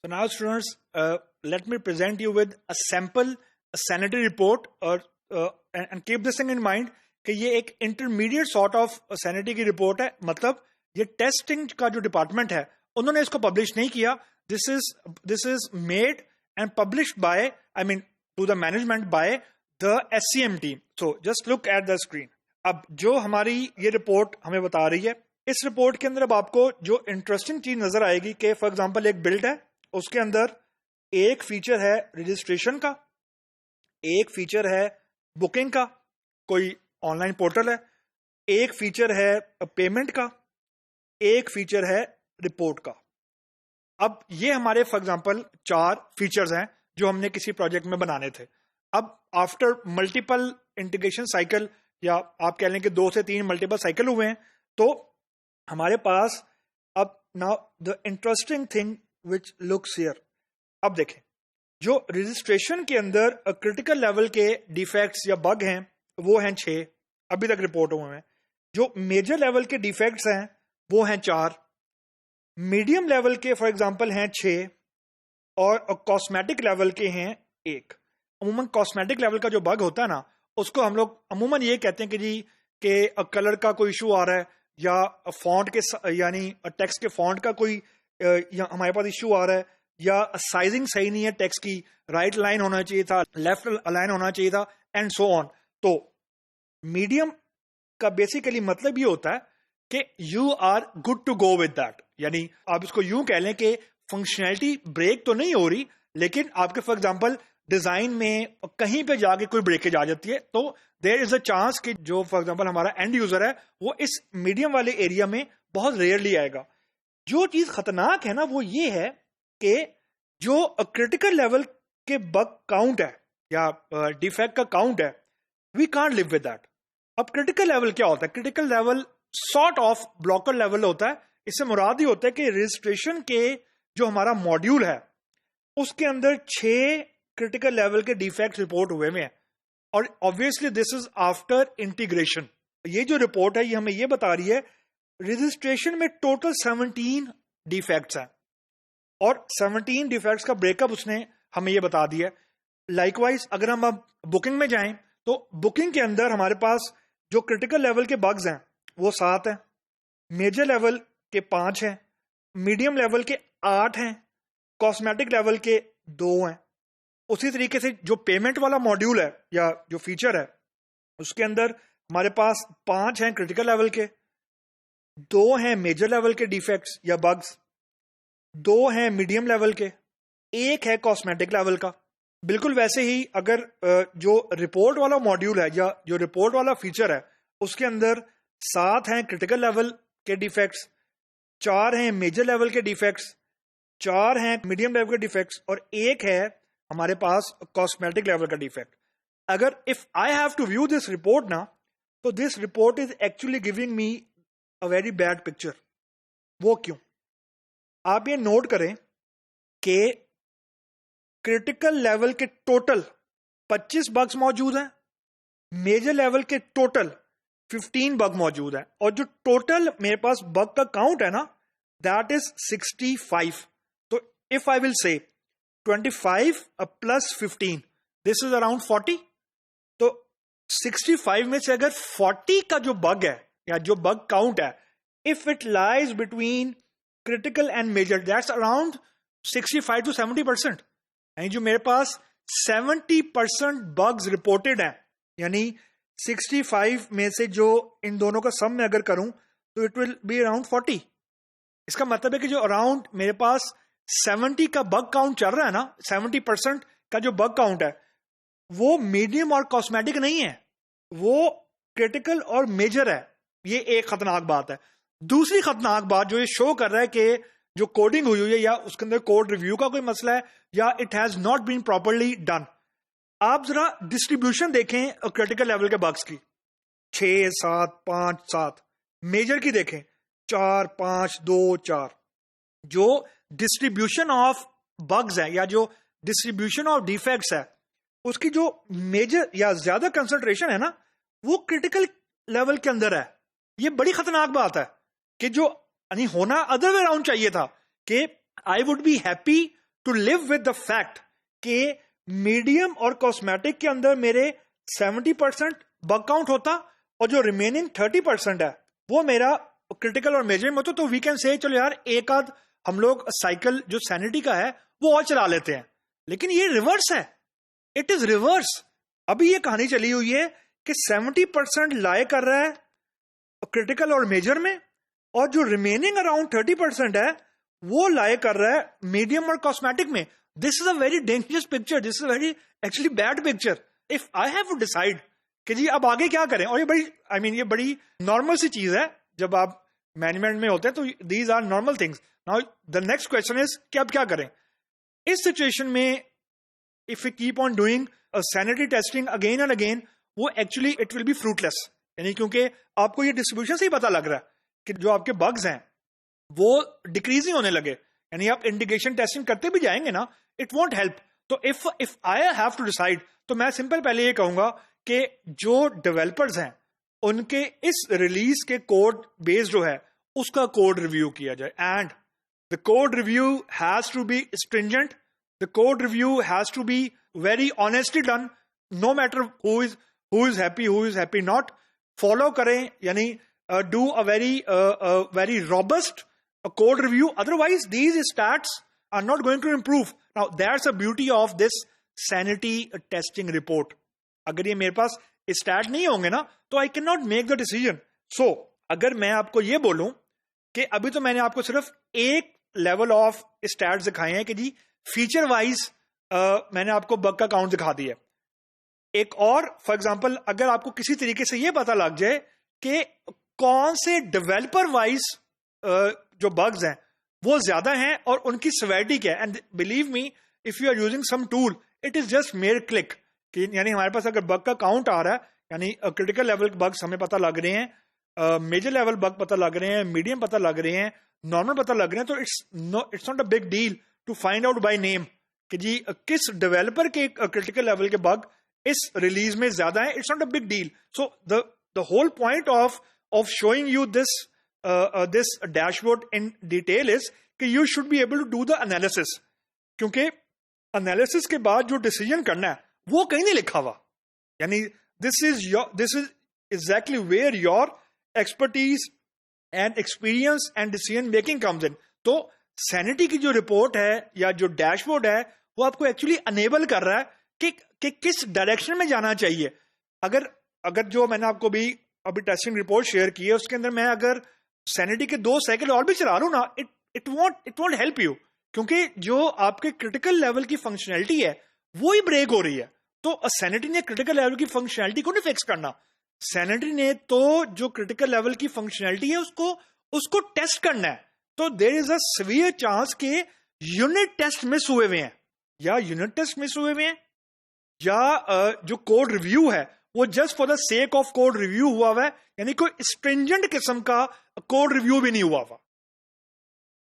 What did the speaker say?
So now, students, let me present you with a sample sanitary report, and keep this thing in mind कि ये एक intermediate sort of sanity की report है. मतलब ये testing का जो डिपार्टमेंट है उन्होंने इसको पब्लिश नहीं किया. This is made and published by, I mean to the management by the SCM team. So just look at the screen. अब जो हमारी ये रिपोर्ट हमें बता रही है, इस रिपोर्ट के अंदर अब आपको जो इंटरेस्टिंग चीज नजर आएगी कि फॉर एग्जांपल एक बिल्ड है, उसके अंदर एक फीचर है रजिस्ट्रेशन का, एक फीचर है बुकिंग का, कोई ऑनलाइन पोर्टल है, एक फीचर है पेमेंट का, एक फीचर है रिपोर्ट का. अब ये हमारे फॉर एग्जांपल 4 फीचर्स हैं जो हमने किसी प्रोजेक्ट में बनाने थे. अब आफ्टर मल्टीपल इंटीग्रेशन साइकिल, या आप कह लें कि 2 से 3 मल्टीपल साइकिल हुए हैं, तो हमारे पास अब now the interesting thing which looks here. अब देखें, जो रजिस्ट्रेशन के अंदर क्रिटिकल लेवल के डिफेक्ट्स या बग हैं वो हैं 6 अभी तक रिपोर्ट हुए हैं. जो मेजर लेवल के डिफेक्ट्स हैं वो हैं 4, मीडियम लेवल के फॉर एग्जांपल हैं 6, और कॉस्मेटिक लेवल के हैं 1. अमूमन कॉस्मेटिक लेवल का जो बग होता है ना, उसको हम लोग अमूमन ये कहते हैं कि जी के कलर का कोई इशू आ रहा है, या फॉन्ट के यानी टेक्स्ट के फॉन्ट का कोई हमारे पास इशू आ रहा है, या साइजिंग सही नहीं है टेक्स्ट की, राइट लाइन होना चाहिए था, लेफ्ट लाइन होना चाहिए था, एंड सो ऑन. तो मीडियम का बेसिकली मतलब ये होता है कि you are good to go with that. यानी आप इसको यूं कह लें कि फंक्शनैलिटी ब्रेक तो नहीं हो रही, लेकिन आपके फॉर एग्जांपल डिजाइन में कहीं पे जाके कोई ब्रेकेज आ जाती है, तो देयर इज अ चांस कि जो फॉर एग्जांपल हमारा एंड यूजर है वो इस मीडियम वाले एरिया में बहुत रेयरली आएगा. जो चीज खतरनाक है ना वो ये है कि जो क्रिटिकल लेवल के बग काउंट है या डिफेक्ट का काउंट है, we can't live with that. अब क्रिटिकल लेवल क्या होता है? Critical level sort of blocker level होता है. इससे मुराद ही होता है कि रजिस्ट्रेशन के जो हमारा मॉड्यूल है उसके अंदर 6 क्रिटिकल लेवल के डिफेक्ट रिपोर्ट हुए हैं, और obviously this is after integration. ये जो रिपोर्ट है ये हमें ये बता रही है रजिस्ट्रेशन में टोटल 17 डिफेक्ट्स हैं, और 17 डिफेक्ट्स का ब्रेकअप उसने हमें ये बता दिया. लाइकवाइज अगर हम अब बुकिंग में जाएं तो बुकिंग के अंदर हमारे पास जो क्रिटिकल लेवल के बग्स हैं वो 7 हैं, मेजर लेवल के 5 हैं, मीडियम लेवल के 8 हैं, कॉस्मेटिक लेवल के 2 हैं. उसी तरीके से जो पेमेंट वाला मॉड्यूल है या जो फीचर है उसके अंदर हमारे पास 5 हैं क्रिटिकल लेवल के, 2 हैं मेजर लेवल के डिफेक्ट्स या बग्स, 2 हैं मीडियम लेवल के, 1 है कॉस्मेटिक लेवल का. बिल्कुल वैसे ही अगर जो रिपोर्ट वाला मॉड्यूल है या जो रिपोर्ट वाला फीचर है उसके अंदर 7 हैं क्रिटिकल लेवल के डिफेक्ट्स, 4 हैं मेजर लेवल के डिफेक्ट्स, 4 हैं मीडियम लेवल के डिफेक्ट्स, और 1 है हमारे पास कॉस्मेटिक लेवल का डिफेक्ट. अगर if I have to view this report ना, तो this report is actually giving me a very bad picture. वो क्यों? आप ये नोट करें कि क्रिटिकल लेवल के टोटल 25 बग्स मौजूद हैं, मेजर लेवल के टोटल 15 बग मौजूद हैं, और जो टोटल मेरे पास बग का काउंट है ना दैट इज 65. तो if I will say 25 plus 15 this is around 40. तो 65 में से अगर 40 का जो बग है या जो बग काउंट है, if it lies between critical and major, that's around 65 to 70%. यानी जो मेरे पास 70% बग्स रिपोर्टेड हैं, यानी 65 में से जो इन दोनों का सम में अगर करूं तो इट विल बी अराउंड 40. इसका मतलब है कि जो अराउंड मेरे पास 70 का बग काउंट चल रहा है ना, 70% का जो बग काउंट है वो मीडियम और कॉस्मेटिक नहीं है, वो क्रिटिकल और मेजर है. ये एक खतरनाक बात है. दूसरी खतरनाक बात जो ये शो कर रहा है कि जो कोडिंग हुई है या उसके अंदर कोड रिव्यू का कोई मसला है या it has not been properly done. आप जरा डिस्ट्रीब्यूशन देखें क्रिटिकल लेवल के बग्स की, 6 7 5 7. मेजर की देखें 4 5 2 4. जो डिस्ट्रीब्यूशन ऑफ बग्स है या जो डिस्ट्रीब्यूशन ऑफ डिफेक्ट्स है उसकी जो मेजर या ज्यादा कंसंट्रेशन है ना वो क्रिटिकल लेवल के अंदर है. ये बड़ी खतरनाक बात है कि जो नहीं होना अदर वे अराउंड चाहिए था कि I would be happy to live with the fact कि मीडियम और कॉस्मेटिक के अंदर मेरे 70% बग काउंट होता और जो रिमेनिंग 30% है वो मेरा क्रिटिकल और मेजर में होता, तो वी कैन से चलो यार एक आध हम लोग साइकिल जो सैनिटी का है वो और चला लेते हैं। लेकिन ये रिवर्स है, इट इज रिवर्स। अभी ये कहानी चली हुई है कि 70% लाए कर रहा है क्रिटिकल और मेजर में, और जो रिमेनिंग अराउंड 30% है वो लाए कर रहा है मीडियम और कॉस्मेटिक में। This is a very dangerous picture, this is very actually bad picture. If I have to decide कि जी अब आगे क्या करें, और ये बड़ी ये बड़ी नॉर्मल सी चीज है जब आप मैनेजमेंट में होते हैं, तो these are normal things. Now the next question is कि अब क्या करें इस सिचुएशन में। If you keep on doing sanitary testing again and again, वो actually it will be fruitless, यानी क्योंकि आपको ये डिस्ट्रीब्यूशन से ही पता लग रहा है कि जो आपके बग्स हैं वो डिक्रीज ही होने लगे, यानी आप इंडिकेशन टेस्टिंग करते भी जाएंगे ना, इट वॉन्ट हेल्प। तो if I have to decide, तो मैं सिंपल पहले ये कहूंगा कि जो डेवलपर्स हैं उनके इस रिलीज के कोड बेस जो है उसका कोड रिव्यू किया जाए, and the code review has to be stringent, the code review has to be very honestly done, no matter who is happy not. Follow करें, यानी do a very robust code review, otherwise these stats are not going to improve. Now that's the beauty of this sanity testing report. अगर ये मेरे पास stat नहीं होंगे ना तो I cannot make the decision. So अगर मैं आपको ये बोलूं कि अभी तो मैंने आपको सिर्फ एक लेवल ऑफ stats दिखाए हैं कि जी फीचर वाइज मैंने आपको बग का काउंट दिखा दिया। एक और फॉर एग्जांपल अगर आपको किसी तरीके से ये पता लग जाए कि कौन से डेवलपर वाइज जो बग्स हैं वो ज्यादा हैं और उनकी सिवियरिटी क्या है, and believe me if you are using some tool it is just mere click, यानी हमारे पास अगर बग का काउंट आ रहा है, यानी क्रिटिकल लेवल बग्स हमें पता लग रहे हैं, मेजर लेवल बग पता लग रहे हैं, मीडियम पता लग रहे हैं, नॉर्मल पता लग रहे हैं, तो it's not a big deal to find out by name कि जी किस डेवलपर के क्रिटिकल लेवल के बग इस रिलीज में ज्यादा है। It's not a big deal. So the whole point of showing you this dashboard in detail is कि you should be able to do the analysis, क्योंकि analysis के बाद जो decision करना है वो कहीं नहीं लिखा हुआ, यानी this is exactly where your expertise and experience and decision making comes in. तो sanity की जो रिपोर्ट है या जो डैशबोर्ड है वो आपको एक्चुअली अनेबल कर रहा है कि किस डायरेक्शन में जाना चाहिए। अगर जो मैंने आपको अभी टेस्टिंग रिपोर्ट शेयर की है उसके अंदर मैं अगर सैनिटी के 2 साइकिल और भी चला लूं ना, इट वॉन्ट हेल्प यू, क्योंकि जो आपके क्रिटिकल लेवल की फंक्शनैलिटी है वो ही ब्रेक हो रही है। तो सैनिटी ने क्रिटिकल लेवल की फंक्शनैलिटी को नहीं फिक्स करना, सैनिटी ने तो जो क्रिटिकल लेवल की फंक्शनैलिटी है उसको टेस्ट करना है। तो there is a severe chance के यूनिट टेस्ट मिस हुए हुए हैं, या यूनिट टेस्ट मिस हुए हुए हैं, या जो कोड रिव्यू है वो just for the sake of code review हुआ है, यानी कोई स्ट्रिंजेंट किस्म का कोड रिव्यू भी नहीं हुआ हुआ।